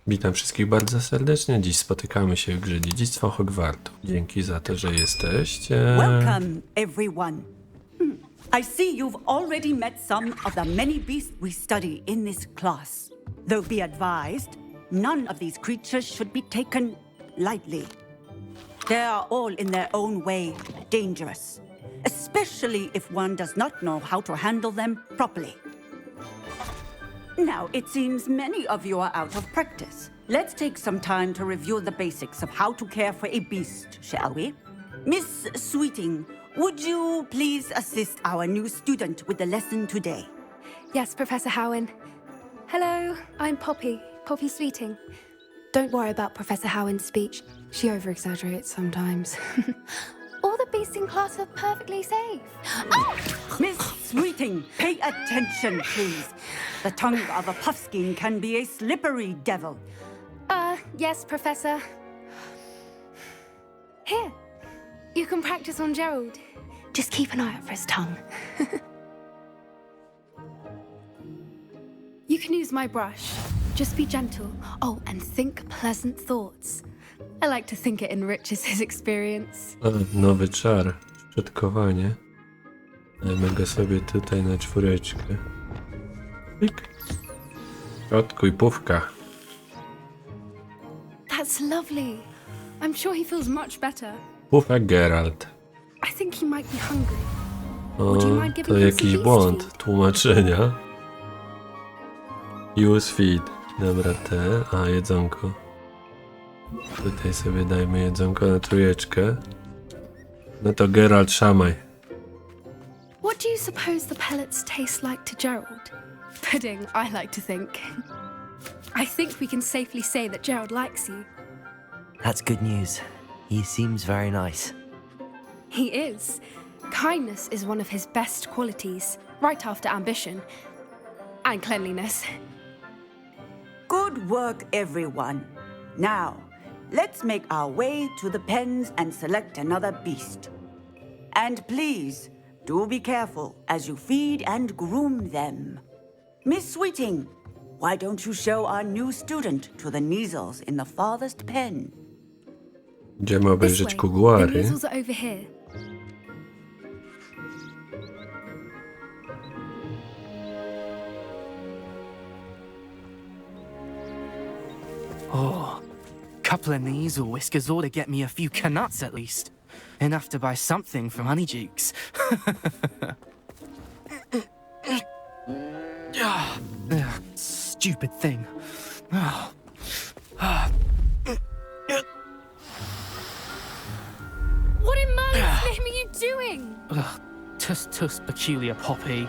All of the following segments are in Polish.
Witam wszystkich bardzo serdecznie. Dziś spotykamy się w grze Dziedzictwo Hogwartu. Dzięki za to, że jesteście. Welcome, everyone. I see you've already met some of the many beasts we study in this class. Though be advised, none of these creatures should be taken lightly. They are all in their own way dangerous, especially if one does not know how to handle them properly. Now, it seems many of you are out of practice. Let's take some time to review the basics of how to care for a beast, shall we? Miss Sweeting, would you please assist our new student with the lesson today? Yes, Professor Howin. Hello, I'm Poppy Sweeting. Don't worry about Professor Howin's speech. She over-exaggerates sometimes. All the beasts in class are perfectly safe. Oh! Miss Sweeting, pay attention, please. The tongue of a puffskein can be a slippery devil. Yes, Professor. Here, you can practice on Gerald. Just keep an eye out for his tongue. You can use my brush. Just be gentle. Oh, and think pleasant thoughts. I like to think it enriches his experience. Nowy czar. Szczotkowanie. Dajmy go sobie tutaj na 4. Pik. Szczotkuj pówka. That's lovely. I'm sure he feels much better. Pufek Geralt. I think he might be hungry. O, Would you mind giving to him jakiś some błąd feed? tłumaczenia. Use feed. Dobra, jedzonko. Tutaj sobie dajmy jedzonko na 3. No to Geralt, szamaj. What do you suppose the pellets taste like to Gerald? Pudding, I like to think. I think we can safely say that Gerald likes you. That's good news. He seems very nice. He is. Kindness is one of his best qualities, right after ambition. And cleanliness. Good work, everyone. Now, let's make our way to the pens and select another beast. And please, do be careful as you feed and groom them. Miss Sweeting, why don't you show our new student to the measles in the farthest pen? Idziemy This obejrzeć way. The kugłary. measles are over here. Oh, couple of these or whiskers ought to get me a few canuts at least. Enough to buy something from Honeydukes. Stupid thing. What in Merlin's name are you doing? Tuss, peculiar Poppy.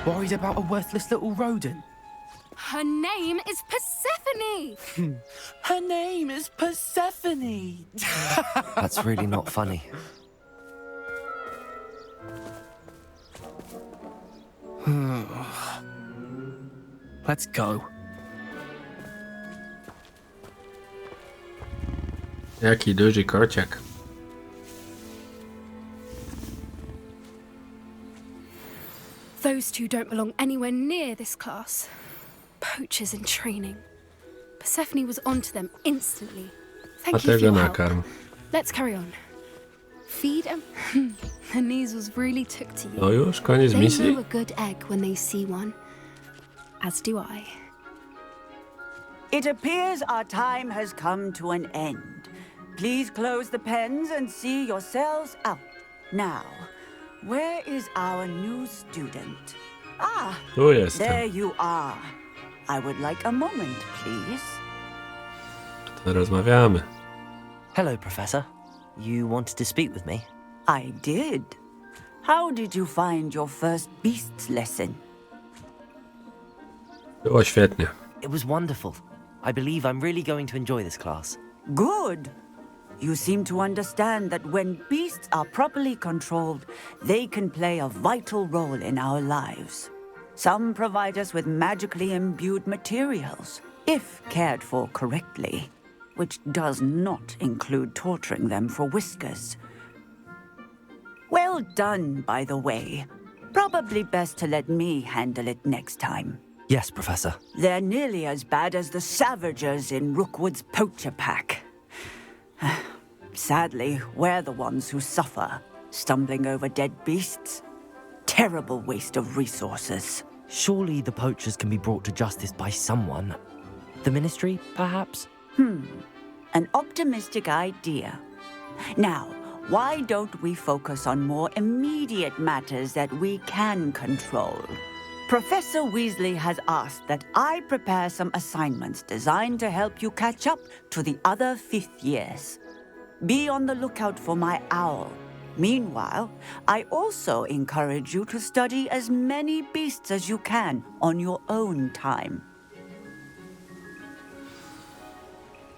Worried about a worthless little rodent. Her name is Persephone! Her name is Persephone. That's really not funny. Let's go. Jaki duży kociak. Those two don't belong anywhere near this class. Poachers in training. Persephone was onto them instantly. A Thank you for tego your help. nakarm. Let's carry on. Feed them. The measles really took to you. No już, koniec They misji? know a good egg when they see one. As do I. It appears our time has come to an end. Please close the pens and see yourselves out. Now, where is our new student? Ah, Tu there jestem. you are. I would like a moment, please. To rozmawiamy. Hello, Professor. You wanted to speak with me? I did. How did you find your first beasts lesson? Było świetnie. It was wonderful. I believe I'm really going to enjoy this class. Good. You seem to understand that when beasts are properly controlled, they can play a vital role in our lives. Some provide us with magically imbued materials, if cared for correctly, which does not include torturing them for whiskers. Well done, by the way. Probably best to let me handle it next time. Yes, Professor. They're nearly as bad as the Savagers in Rookwood's poacher pack. Sadly, we're the ones who suffer, stumbling over dead beasts. Terrible waste of resources. Surely the poachers can be brought to justice by someone. The Ministry, perhaps? An optimistic idea. Now, why don't we focus on more immediate matters that we can control? Professor Weasley has asked that I prepare some assignments designed to help you catch up to the other fifth years. Be on the lookout for my owl. Meanwhile, I also encourage you to study as many beasts as you can on your own time.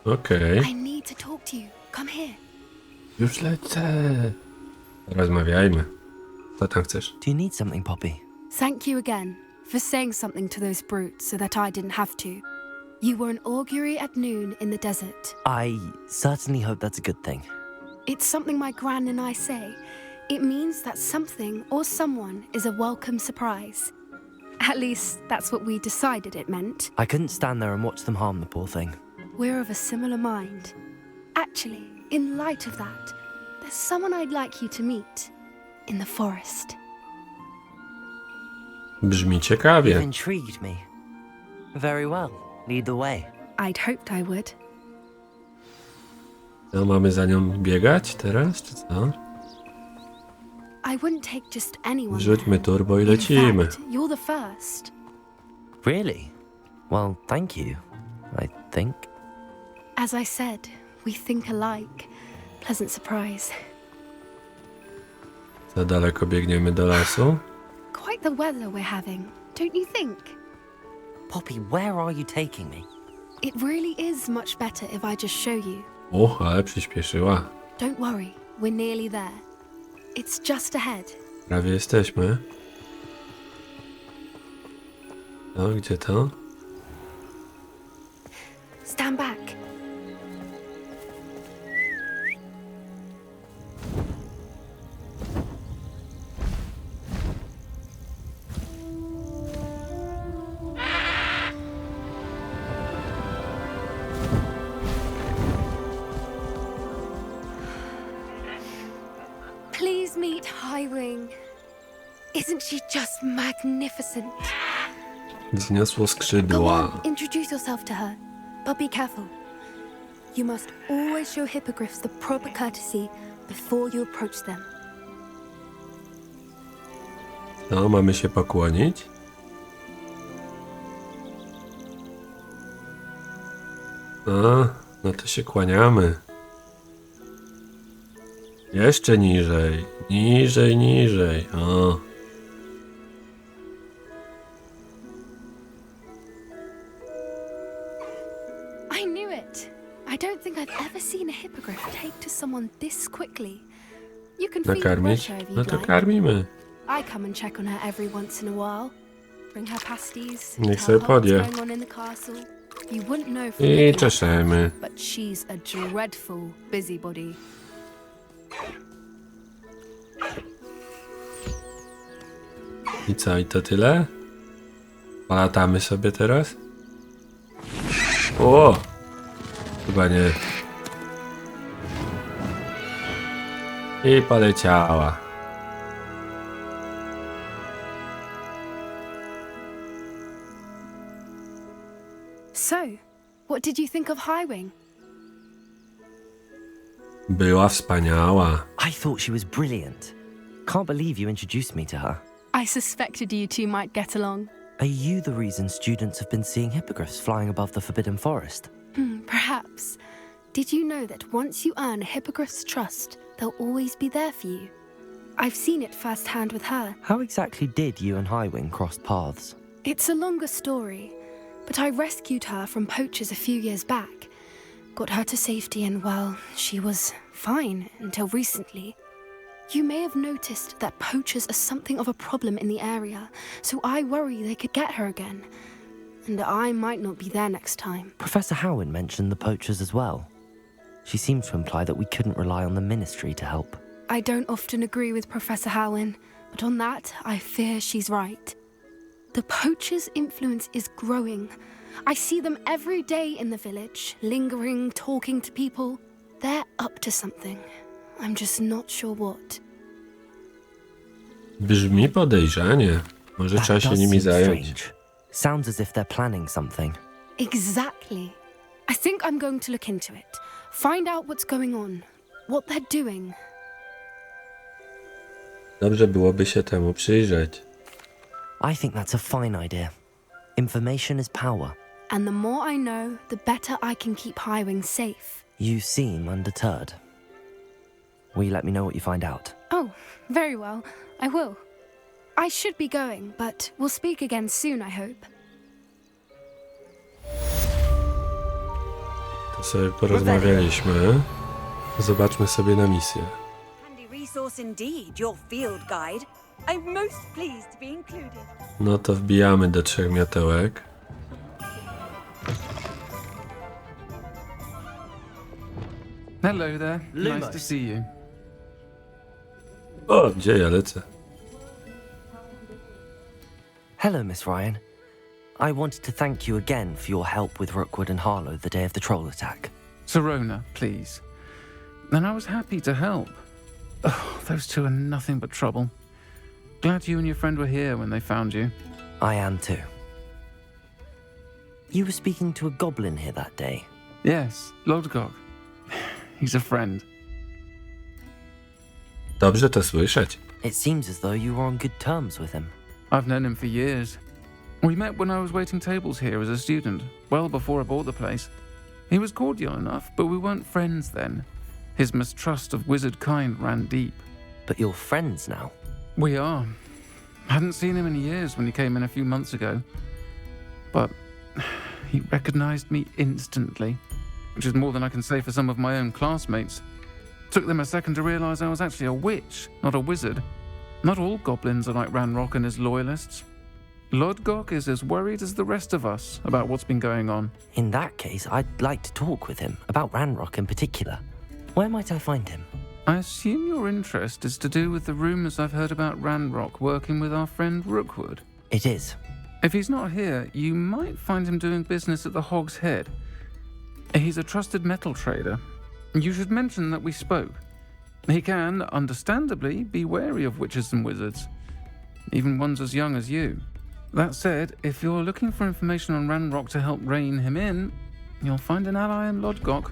Okej, I need to talk to you. Come here. już lecę. Rozmawiajmy. Co tam chcesz? Do you need something, Poppy? Thank you again for saying something to those brutes so that I didn't have to. You were an augury at noon in the desert. I certainly hope that's a good thing. It's something my gran and I say. It means that something or someone is a welcome surprise. At least, that's what we decided it meant. I couldn't stand there and watch them harm the poor thing. We're of a similar mind. Actually, in light of that, there's someone I'd like you to meet in the forest. Brzmi You've ciekawie. intrigued me. Very well. Lead the way. I'd hoped I would. No, mamy za nią biegać teraz, czy co? I wouldn't take just anyone. Wrzućmy turbo i In lecimy. fact, you're the first. Really? Well, thank you, I think. As I said, we think alike. Pleasant surprise. Za daleko biegniemy do lasu? Quite the weather we're having, don't you think? Poppy, where are you taking me? It really is much better if I just show you. Ale przyspieszyła. Don't worry, we're nearly there. It's just ahead. Prawie jesteśmy. No, gdzie to? Stand back. Please meet Highwing. Isn't she just magnificent? Wzniosło Go skrzydła. on, introduce yourself to her. But be careful. You must always show hippogriffs the proper courtesy before you approach them. No, mamy się pokłonić. No to się kłaniamy. Jeszcze niżej. Niżej, niżej. O. I knew it. I don't think I've ever seen a hippogriff take to someone this quickly. You can feed the Nakarmić? pressure if No you'd to like. karmimy. I come and check on her every once in a while. Bring her pasties. Niech tell sobie her what's podje. going on in the castle. You wouldn't know from I looking at her, czeszemy. but she's a dreadful busybody. I co, i to tyle? Polatamy sobie teraz? O! Chyba nie. I poleciała. So, what did you think of Highwing? Była wspaniała. I thought she was brilliant. Can't believe you introduced me to her. I suspected you two might get along. Are you the reason students have been seeing hippogriffs flying above the Forbidden Forest? Perhaps. Did you know that once you earn a hippogriff's trust, they'll always be there for you? I've seen it firsthand with her. How exactly did you and Highwing cross paths? It's a longer story, but I rescued her from poachers a few years back. Got her to safety and, well, she was fine until recently. You may have noticed that poachers are something of a problem in the area, so I worry they could get her again. And I might not be there next time. Professor Howin mentioned the poachers as well. She seemed to imply that we couldn't rely on the Ministry to help. I don't often agree with Professor Howin, but on that, I fear she's right. The poacher's influence is growing. I see them every day in the village, lingering, talking to people. They're up to something. I'm just not sure what. Brzmi podejrzanie. Może trzeba się nimi zająć. Sounds as if they're planning something. Exactly. I think I'm going to look into it. Find out what's going on. What they're doing. Dobrze byłoby się temu przyjrzeć. I think that's a fine idea. Information is power. And the more I know, the better I can keep Highwing safe. You seem undeterred. Will you let me know what you find out? Oh, very well. I will. I should be going, but we'll speak again soon, I hope. To sobie porozmawialiśmy. Zobaczmy sobie na misję. Handy resource indeed, your field guide. I'm most pleased to be included. No to wbijamy do 3 miotełek. Hello there. Nice to see you. O, gdzie ja lecę? Hello, Miss Ryan. I wanted to thank you again for your help with Rookwood and Harlow the day of the troll attack. Serona, please. And I was happy to help. Oh, those two are nothing but trouble. Glad you and your friend were here when they found you. I am too. You were speaking to a goblin here that day. Yes, Lodgok. He's a friend. Dobrze to słyszeć. It seems as though you were on good terms with him. I've known him for years. We met when I was waiting tables here as a student, well before I bought the place. He was cordial enough, but we weren't friends then. His mistrust of wizard kind ran deep. But you're friends now. We are. Hadn't seen him in years when he came in a few months ago. But he recognized me instantly, which is more than I can say for some of my own classmates. Took them a second to realize I was actually a witch, not a wizard. Not all goblins are like Ranrock and his loyalists. Lodgok is as worried as the rest of us about what's been going on. In that case, I'd like to talk with him, about Ranrock in particular. Where might I find him? I assume your interest is to do with the rumors I've heard about Ranrock working with our friend Rookwood. It is. If he's not here, you might find him doing business at the Hog's Head. He's a trusted metal trader. You should mention that we spoke. He can, understandably, be wary of witches and wizards, even ones as young as you. That said, if you're looking for information on Ranrock to help rein him in, you'll find an ally in Lodgok.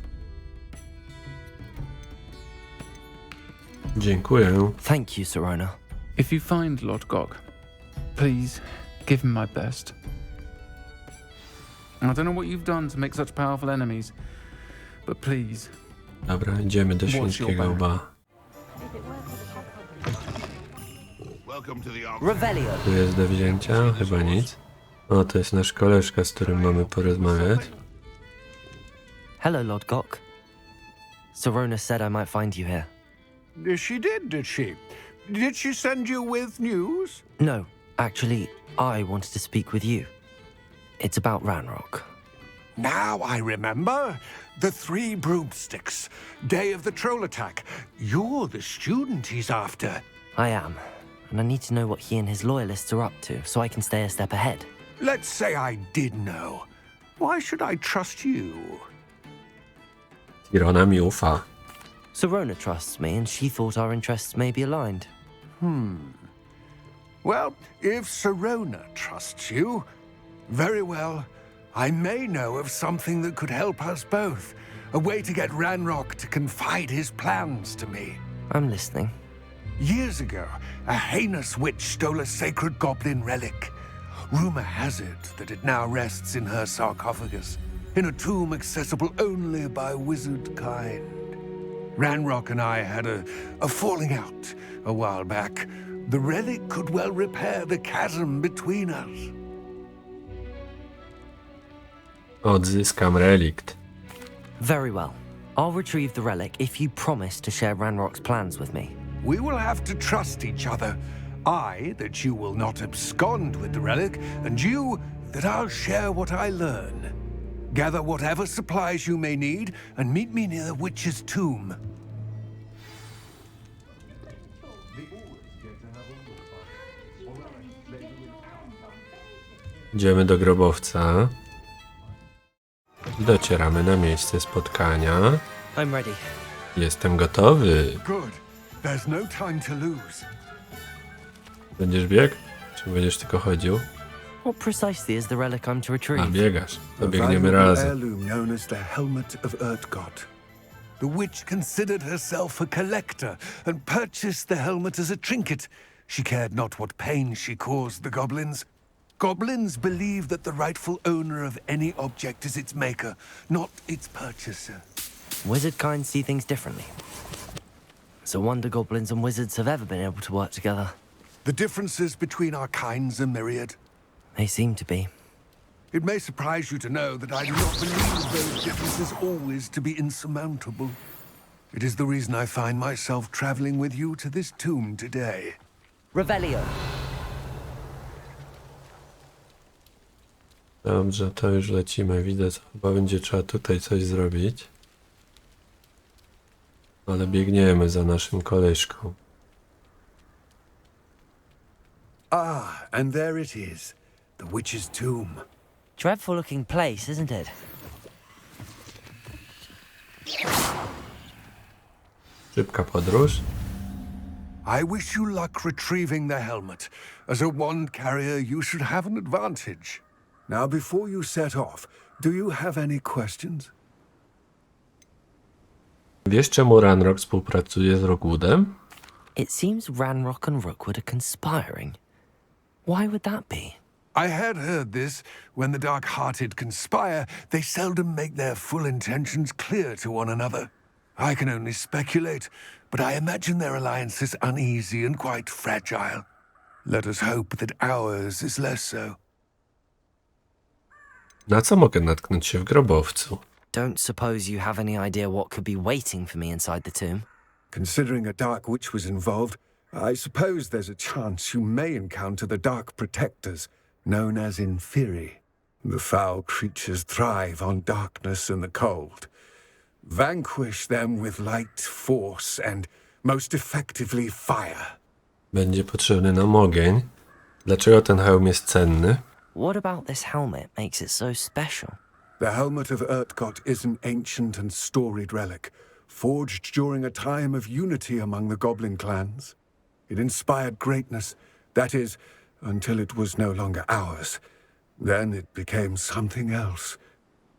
Dziękuję. Thank you, Serona. If you find Lodgok, please give him my best. I don't know what you've done to make such powerful enemies, but please. Dobra, idziemy do świńskiego łba. Revelio. Tu jest do wzięcia? Chyba nic. O, to jest nasz koleżka, z którym mamy porozmawiać. Hello, Lodgok. Serona said I might find you here. She did she? Did she send you with news? No, actually, I wanted to speak with you. It's about Ranrock. Now I remember. The 3 broomsticks. Day of the troll attack. You're the student he's after. I am, and I need to know what he and his loyalists are up to so I can stay a step ahead. Let's say I did know. Why should I trust you? Tirona mi ufa. Serona trusts me, and she thought our interests may be aligned. Well, if Serona trusts you, very well. I may know of something that could help us both. A way to get Ranrock to confide his plans to me. I'm listening. Years ago, a heinous witch stole a sacred goblin relic. Rumor has it that it now rests in her sarcophagus, in a tomb accessible only by wizard kind. Ranrock and I had a falling out a while back. The relic could well repair the chasm between us. Odzyskam relikt. Very well. I'll retrieve the relic if you promise to share Ranrock's plans with me. We will have to trust each other. I, that you will not abscond with the relic, and you, that I'll share what I learn. Gather whatever supplies you may need, and meet me near the witch's tomb. Idziemy do grobowca. Docieramy na miejsce spotkania. I'm ready. Jestem gotowy. Good. There's no time to lose. Będziesz biegł? Czy będziesz tylko chodził? What precisely is the relic I'm to A, retrieve? biegasz. To A biegniemy valuable razem. heirloom known as the helmet of Urtkota. The witch considered herself a collector and purchased the helmet as a trinket. She cared not what pain she caused the goblins. Goblins believe that the rightful owner of any object is its maker, not its purchaser. Wizard kind see things differently. It's a wonder goblins and wizards have ever been able to work together. The differences between our kinds are myriad. They seem to be. It may surprise you to know that I do not believe those differences always to be insurmountable. It is the reason I find myself traveling with you to this tomb today. Revelio. Dobrze, to już lecimy. Widzę, co chyba będzie trzeba tutaj coś zrobić. Ale biegniemy za naszym koleżką. Ah, and there it is. The witch's tomb. Dreadful looking place, isn't it? Szybka podróż. I wish you luck retrieving the helmet. As a wand carrier, you should have an advantage. Now, before you set off, do you have any questions? Wiesz, czemu Ranrock współpracuje z Rockwoodem? It seems Ranrock and Rookwood are conspiring. Why would that be? I had heard this. When the dark-hearted conspire, they seldom make their full intentions clear to one another. I can only speculate, but I imagine their alliance is uneasy and quite fragile. Let us hope that ours is less so. Na co mogę natknąć się w grobowcu? Don't suppose you have any idea what could be waiting for me inside the tomb? Considering a dark witch was involved, I suppose there's a chance you may encounter the dark protectors, known as inferi. The foul creatures thrive on darkness and the cold. Vanquish them with light, force, and most effectively fire. Będzie potrzebny nam ogień. Dlaczego ten hełm jest cenny? What about this helmet makes it so special? The helmet of Urtkota is an ancient and storied relic, forged during a time of unity among the goblin clans. It inspired greatness, that is, until it was no longer ours. Then it became something else.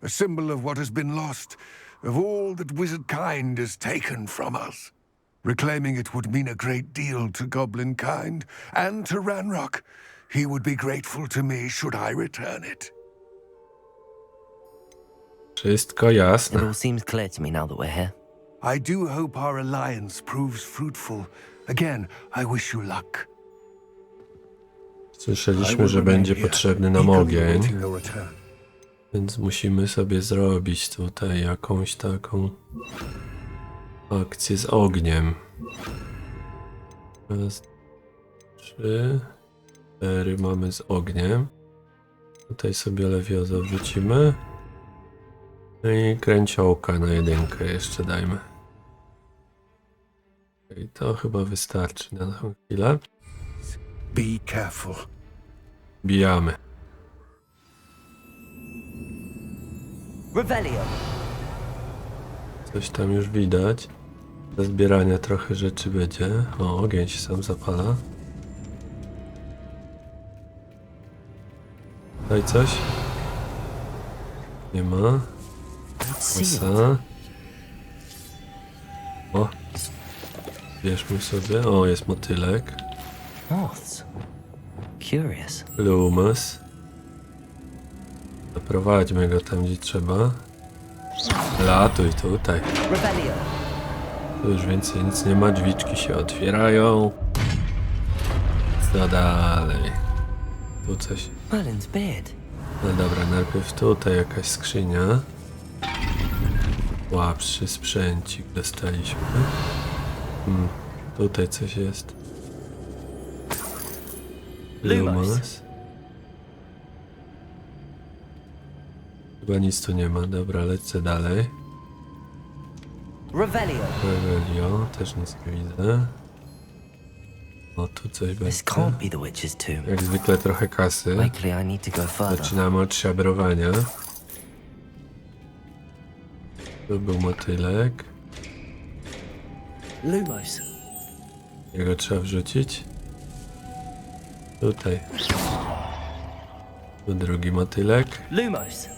A symbol of what has been lost, of all that wizard kind has taken from us. Reclaiming it would mean a great deal to goblin kind, and to Ranrock. He would be grateful to me should I return it. Wszystko It jasne. all seems clear to me now that we're here. I do hope our alliance proves fruitful. Again, I wish you luck. Słyszeliśmy, że będzie potrzebny nam ogień, więc musimy sobie zrobić tutaj jakąś taką akcję z ogniem. Raz, 3, 4 mamy z ogniem. Tutaj sobie lewioza wrzucimy. No i kręciołka na jedynkę jeszcze dajmy. I to chyba wystarczy na tą chwilę. Be careful. Bijamy. Revelio. Coś tam już widać. Do zbierania trochę rzeczy będzie. O, ogień się sam zapala. Tutaj coś? Nie ma. Kosa. O. Bierzmy sobie. O, jest motylek. Moths. Curious. Lumus. Zaprowadźmy go tam, gdzie trzeba. Latuj tutaj. Revelio. Tu już więcej nic nie ma, drzwiczki się otwierają. Co dalej? Tu coś. Merlin's beard. No dobra, najpierw tutaj jakaś skrzynia. Słabszy sprzęcik dostaliśmy. Tutaj coś jest. Lumos. Chyba nic tu nie ma. Dobra, lecę dalej. Revelio. Revelio, też nic nie widzę. O, tu coś This będzie. can't be the witch's tomb. Jak zwykle trochę kasy. Likely I need to go further. Zaczynamy od szabrowania. Tu był motylek. Lumos. Jego trzeba wrzucić. Tutaj. Tu drugi motylek. Lumos.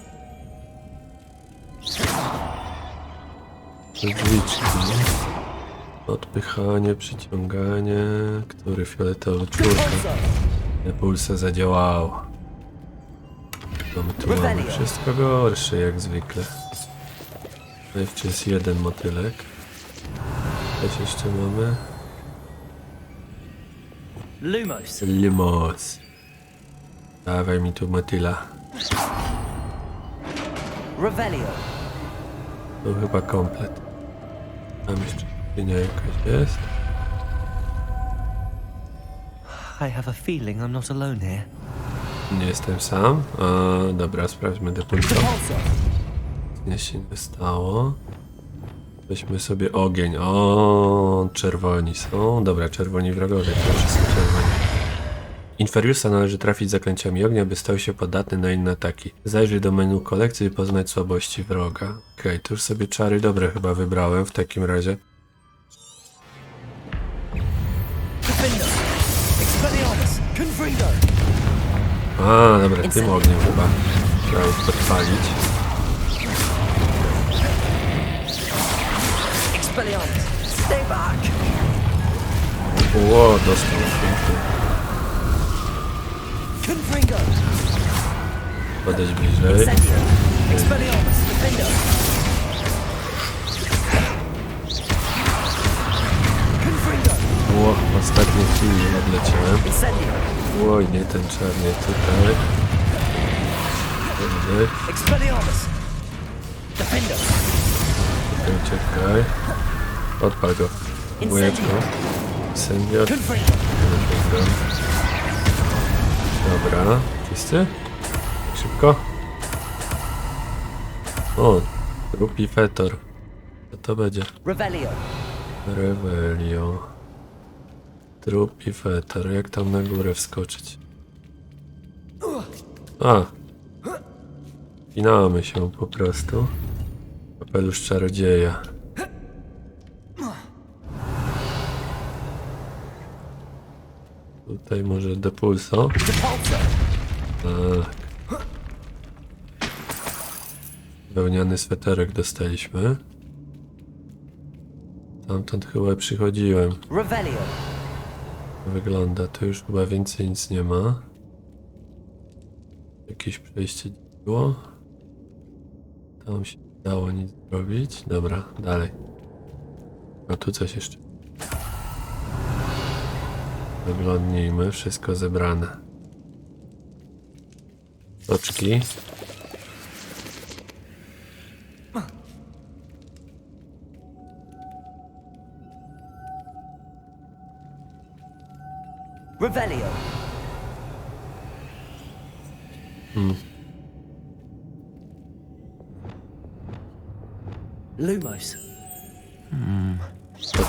Tu drzwiczki. Odpychanie, przyciąganie. Który fioletowy? Czwórka. Pulsa zadziałało. No my tu mamy wszystko gorsze jak zwykle. Jeszcze jest jeden motylek. Coś jeszcze mamy. Lumos. Limos. Dawaj mi tu motyla. Revelio. To chyba komplet. Tam jeszcze linia jakaś jest. I have a feeling I'm not alone here. Nie jestem sam. A, dobra, sprawdźmy depulso. Nic się nie stało. Weźmy sobie ogień. O, czerwoni są. Dobra, czerwoni wrogowie. To wszystko czerwoni. Inferiusa należy trafić zaklęciami ognia, by stał się podatny na inne ataki. Zajrzyj do menu kolekcji i poznać słabości wroga. Okej, to już sobie czary dobre chyba wybrałem w takim razie. A, dobra, tym ogniem chyba trzeba ich podpalić. Ło, dostał pięknie. Podejść bliżej. Ło, ostatnie chwili odleciałem. Oj, nie ten czarny tutaj. Tutaj uciekaj. Odpal go. Bujeczko. Sędziot. Dobra. Wszyscy? Szybko. O, trupi fetor. Co to będzie? Revelio. Trupi fetor. Jak tam na górę wskoczyć? A. Spinamy się po prostu. Kapelusz czarodzieja. Tutaj może depulso. Tak. Wełniany sweterek dostaliśmy. Tamtąd chyba przychodziłem. Wygląda, to już chyba więcej nic nie ma. Jakieś przejście było. Tam się nie dało nic zrobić. Dobra, dalej. A tu coś jeszcze. Wyglądnijmy, wszystko zebrane. Oczki. Revelio. Lumos.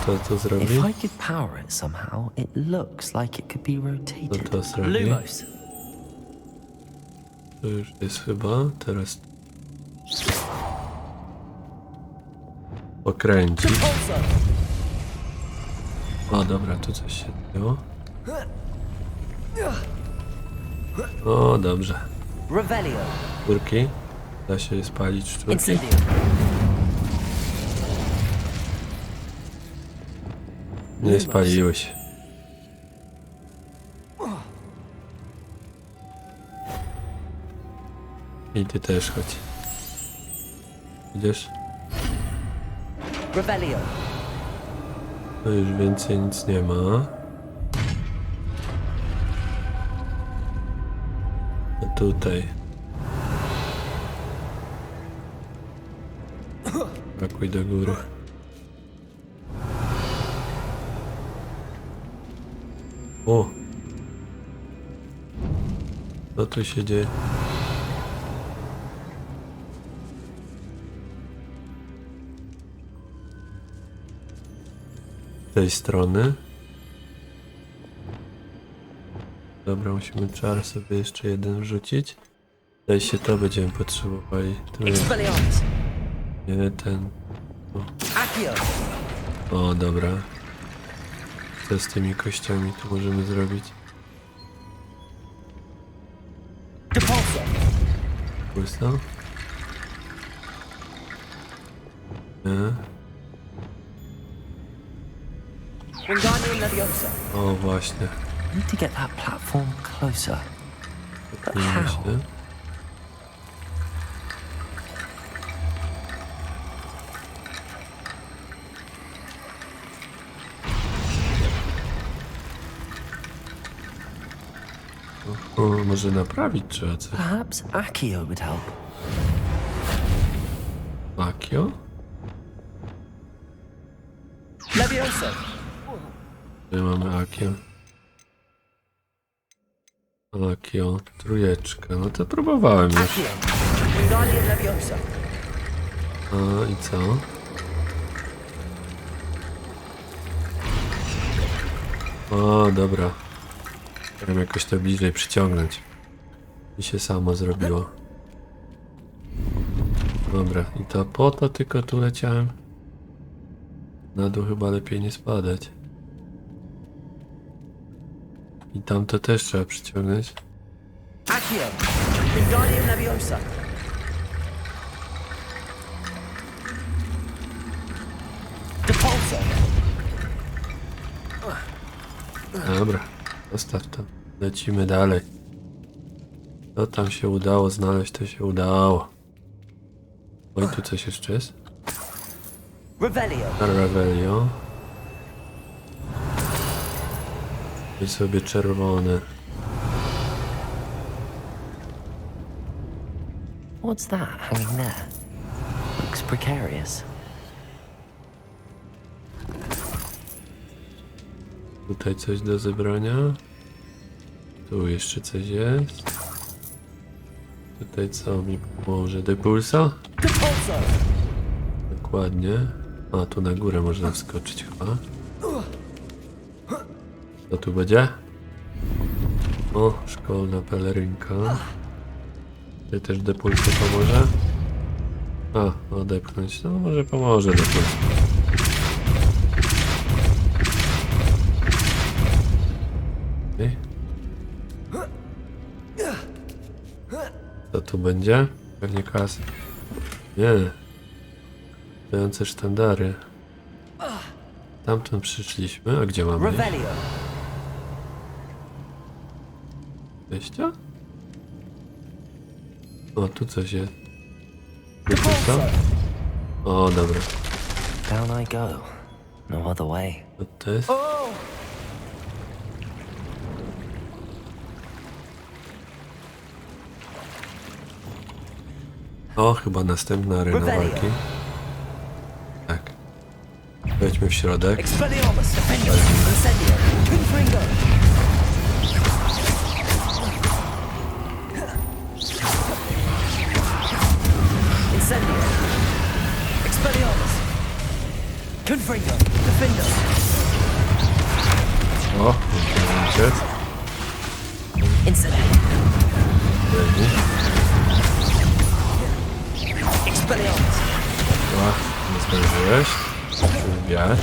Co to zrobi? If I could power it somehow, it looks like it could be rotated. Co to zrobi? Lumos. To już jest chyba. Teraz pokręcić. O, dobra, tu coś się działo. O, dobrze. Revelio. Czwórki. Da się je spalić czwórki. Incendio. Nie spaliły się. I ty też chodź. Idziesz? Revelio. To już więcej nic nie ma. A tutaj. Pakuj do góry. O! Co tu się dzieje? Z tej strony. Dobra, musimy czar sobie jeszcze jeden wrzucić. Tutaj się to będziemy potrzebowali. Nie ten. O, dobra. Co z tymi kościami tu możemy zrobić? Pulsa? Nie. O, właśnie. Need to get that platform closer. But Nie how? myślę. O, może naprawić trzeba coś. Perhaps Accio would help. Akio? Gdzie mamy Akio? Akio, trójeczka. No to próbowałem już. A i co? O, dobra. Chciałem jakoś to bliżej przyciągnąć. I się samo zrobiło. Dobra, i to po to tylko tu leciałem. Na dół chyba lepiej nie spadać. I tam to też trzeba przyciągnąć. Dobra, zostaw to. Lecimy dalej. Co tam się udało znaleźć, to się udało. Oj, tu coś jeszcze jest? Revelio. I sobie czerwone. What's that hanging there? Looks precarious. Tutaj coś do zebrania. Tu jeszcze coś jest. Tutaj co mi pomoże? Depulsa? Dokładnie. A, tu na górę można wskoczyć chyba. Co tu będzie? O, szkolna pelerynka. Tutaj też depulsa pomoże. A, odepchnąć. No może pomoże depulsa. Okay. Co tu będzie? Pewnie kasy. Nie. Stojące sztandary. Tamtąd przyszliśmy, a gdzie mamy? Wejścia? O, tu coś jest. O, dobra. Down I go. No other way. Co to jest? O, chyba następna arena walki. Tak. Wejdźmy w środek. O, musimy uciec. O, nie zdążyłeś. Wbijać.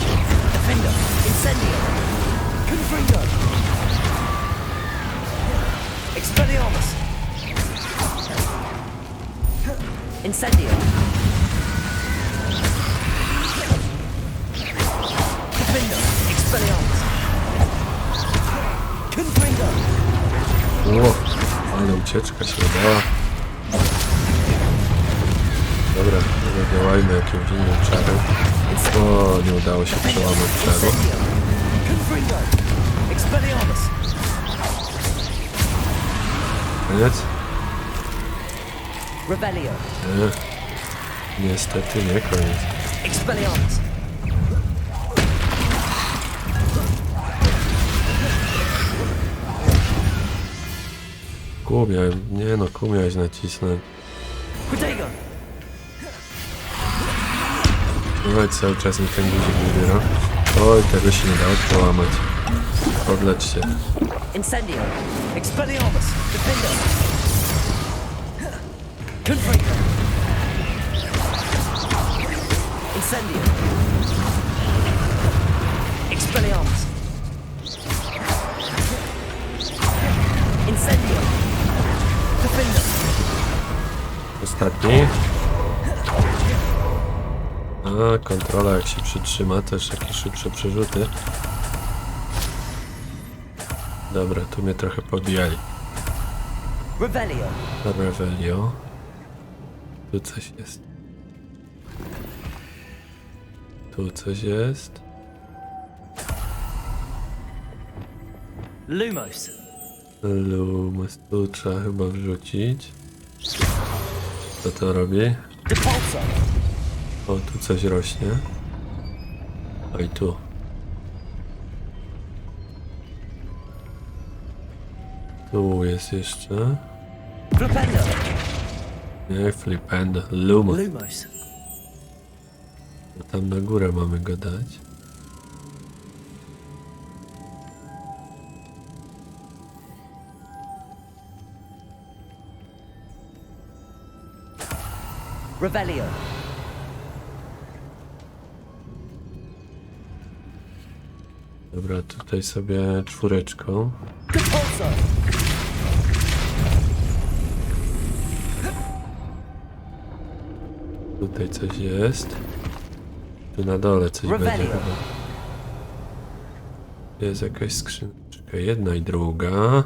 O, ale ucieczka się udała. Dobra, działajmy jakimś innym czarem. O, nie udało się przełamać czaru. Koniec? Nie, niestety nie koniec. Kół miałem, nie no, kół miałeś nacisnąć. No i cały czas mi ten guzik wybiera. Oj, tego się nie dało przełamać. Podleć się. Incendio. Expelliarmus. Defender. Confringo. Incendio. Expelliarmus. Incendio. Defender. Ostatni. A, kontrola jak się przytrzyma, też jakieś szybsze przerzuty. Dobra, tu mnie trochę podbijali. Revelio. Revelio. Tu coś jest. Tu coś jest. Lumos. Lumos, tu trzeba chyba wrzucić. Co to robi? Depulso. O, tu coś rośnie. O, i tu. Tu jest jeszcze. Flipendo. Nie, flipendo. Lumos. Lumos. No tam na górę mamy go dać. Revelio. Dobra, tutaj sobie czwóreczką. Depulso. Tutaj coś jest. Tu na dole coś będzie Revelio. chyba. Jest jakaś skrzyneczka. Jedna i druga.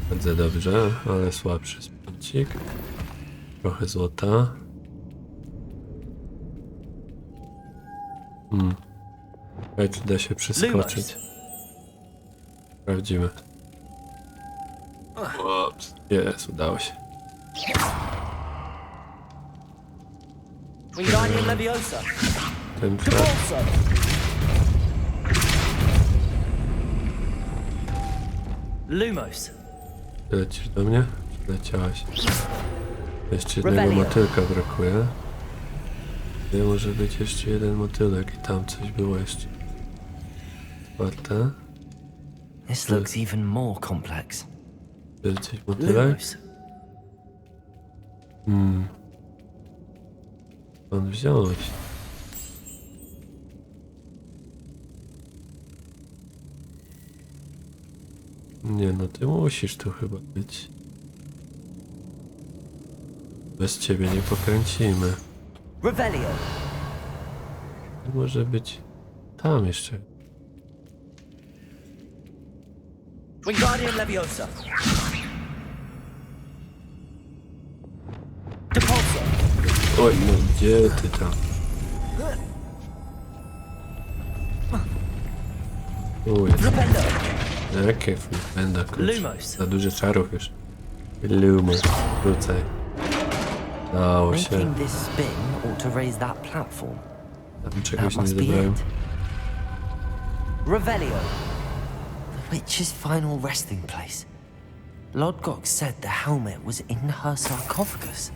Bardzo dobrze, ale słabszy spęcik. Trochę złota. Ej, czy da się przeskoczyć? Sprawdzimy. Ups. Jest, udało się. Wingardium Leviosa. Ten czas. Depulso. Lumos. Lecisz do mnie? Leciałaś. Jeszcze jednego Revelio. motylka brakuje. Nie może być jeszcze jeden motylek i tam coś było jeszcze. Otwarte. This looks even more complex. Jest coś motylek? Lumos. On wziąć. Nie no, ty musisz tu chyba być. Bez ciebie nie pokręcimy. Revelio. Może być tam jeszcze. Wingardium Leviosa. Depulso. Oj, no gdzie ty tam? Tu jest. Flipendo. Jakie flipenda, kurczę. Lumos. Za dużo czarów już. Lumos, wrócaj. Dało się. Making this spin ought to raise that platform. Tam That czegoś nie must be zebrałem. it. Revelio. The witch's final resting place. Lodgok said the helmet was in her sarcophagus.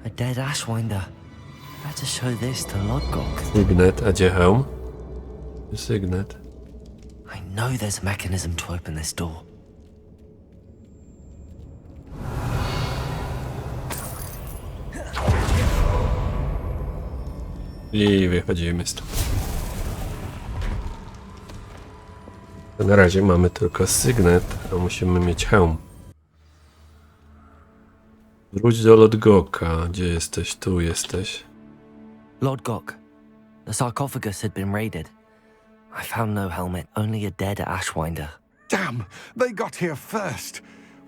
A dead Ashwinder. Better show this to Lodgok. Sygnet, a gdzie hełm? Sygnet. I know there's a mechanism to open this door. I wychodzimy stąd. Na razie mamy tylko sygnet, a musimy mieć hełm. Wróć do Lodgoka. Gdzie jesteś? Tu jesteś. Lodgok. The sarcophagus had been raided. I found no helmet, only a dead Ashwinder. Damn! They got here first.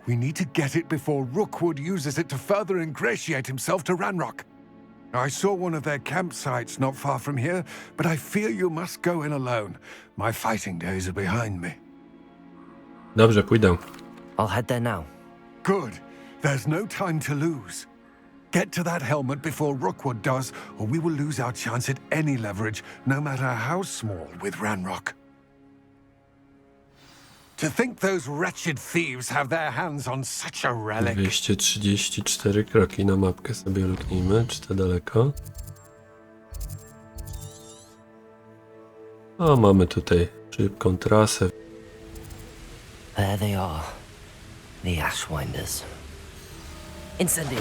We need to get it before Rookwood uses it to further ingratiate himself to Ranrock. I saw one of their campsites not far from here, but I fear you must go in alone. My fighting days are behind me. Dobrze, pójdę. I'll head there now. Good. There's no time to lose. Get to that helmet before Rookwood does, or we will lose our chance at any leverage, no matter how small, with Ranrock. To think those wretched thieves have their hands on such a relic. 234 kroki na mapkę sobie luknijmy. Czy to daleko? O, mamy tutaj szybką trasę. There they are. The Ashwinders. Incendio.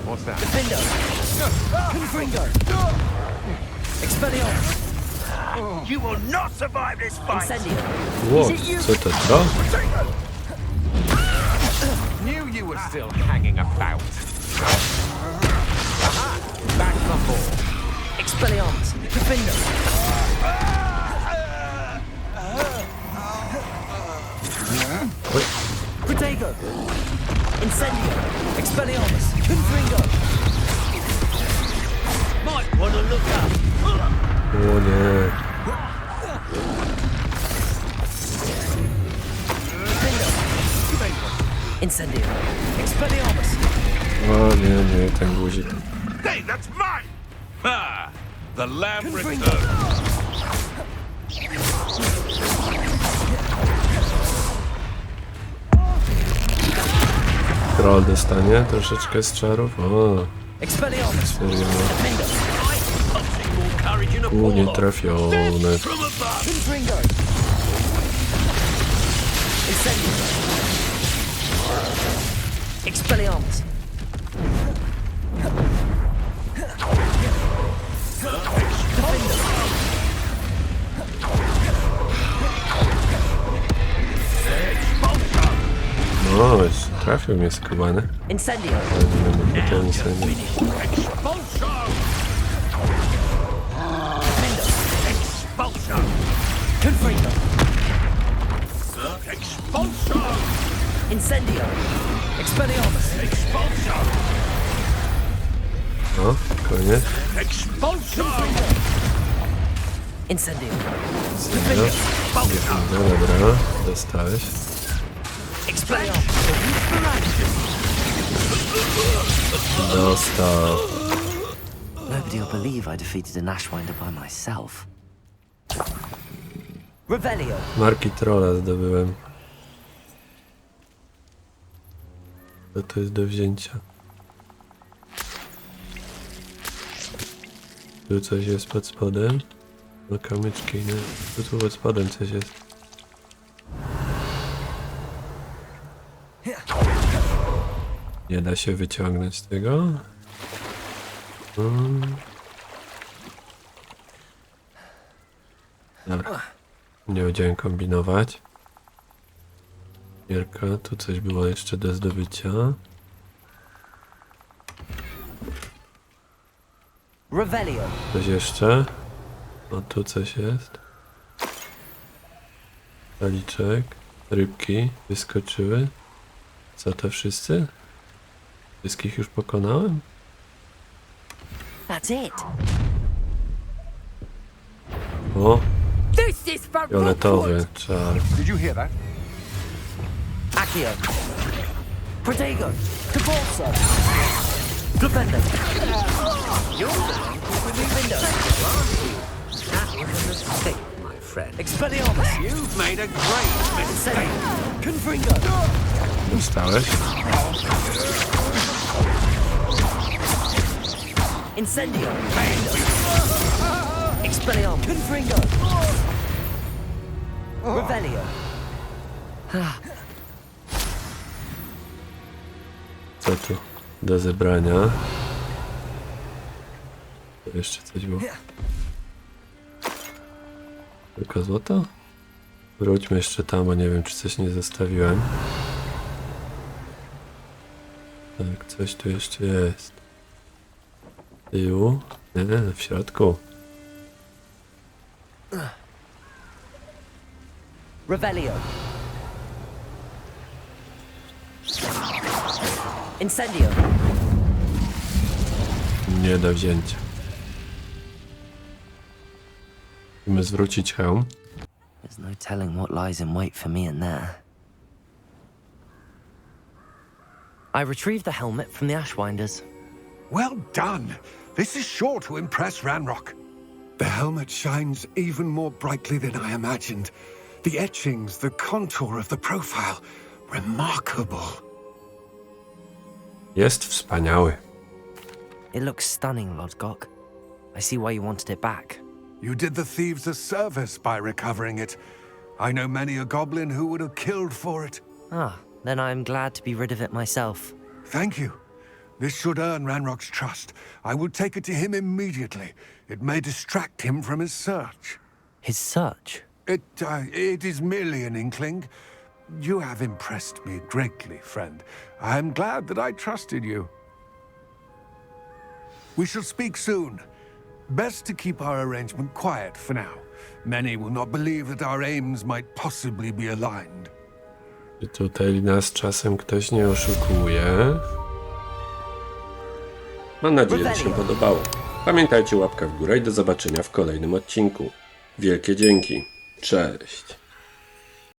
What's that? Defendo. Confringo. Expelliarmus. You will not survive this fight! Incendio. Ło, co to co? Knew you were still hanging about. Aha! Back the ball. Expelliarmus. Defendo. Protego. Incendio. Expelliarmus. Confringo. Might want to look up! O nie. Incendio. Expelliarmus. O nie, ten guzik. Hey, that's mine! Ah! The lamb returns! Troll dostanie troszeczkę z czarów. O, Expelliarmus. serio. Defendo. More courage in a U, nie ball. trafione. From above! Confringo. Incendio. Expelliarmus. No, trafił mnie skubany. Incendio. Ale nie będę potem incendio. Expulsion! Expulsion! Confringo. Expulsion! Incendio. Expelliarmus. Expulsion! O, koniec. Expulsion! Incendio. No dobra, dostałeś. Expelliarmus. Dostał. Nobody will believe I defeated an Ashwinder by myself. Revelio. Marki trolla zdobyłem. Co to jest do wzięcia? Tu coś jest pod spodem. No kamyczki, nie? Tu pod spodem coś jest. Nie da się wyciągnąć tego. Dobra. Nie będziemy kombinować. Gierka, tu coś było jeszcze do zdobycia. Revelio. Coś jeszcze. O, tu coś jest. Zaliczek. Rybki wyskoczyły. Co to wszyscy? Wszystkich już pokonałem? That's it. O, This is for fioletowy czar. Did you hear that? Accio. Protego. Caporso. Defendo. My friend. Expelliarmus. You've made a great mistake. Incendio. Confringo. Dostałeś? Incendio. Expelliarmus. Confringo. Revelio. Co tu? Do zebrania. Tu jeszcze coś było. Tylko złoto? Wróćmy jeszcze tam, bo nie wiem, czy coś nie zostawiłem. Tak, coś tu jeszcze jest. Tyłu? Nie, w środku. Revelio. Incendio. Nie do wzięcia. Musimy zwrócić hełm. There's no telling what lies in wait for me in there. I retrieved the helmet from the Ashwinders. Well done. This is sure to impress Ranrock. The helmet shines even more brightly than I imagined. The etchings, the contour of the profile. Remarkable. Jest wspaniały. It looks stunning, Lodgok. I see why you wanted it back. You did the thieves a service by recovering it. I know many a goblin who would have killed for it. Ah, then I'm glad to be rid of it myself. Thank you. This should earn Ranrock's trust. I will take it to him immediately. It may distract him from his search. His search? It is merely an inkling. You have impressed me greatly, friend. I am glad that I trusted you. We shall speak soon. Best to keep our arrangement quiet for now. Many will not believe that our aims might possibly be aligned. Czy tutaj nas czasem ktoś nie oszukuje? Mam nadzieję, że się podobało. Pamiętajcie, łapka w górę i do zobaczenia w kolejnym odcinku. Wielkie dzięki. Cześć.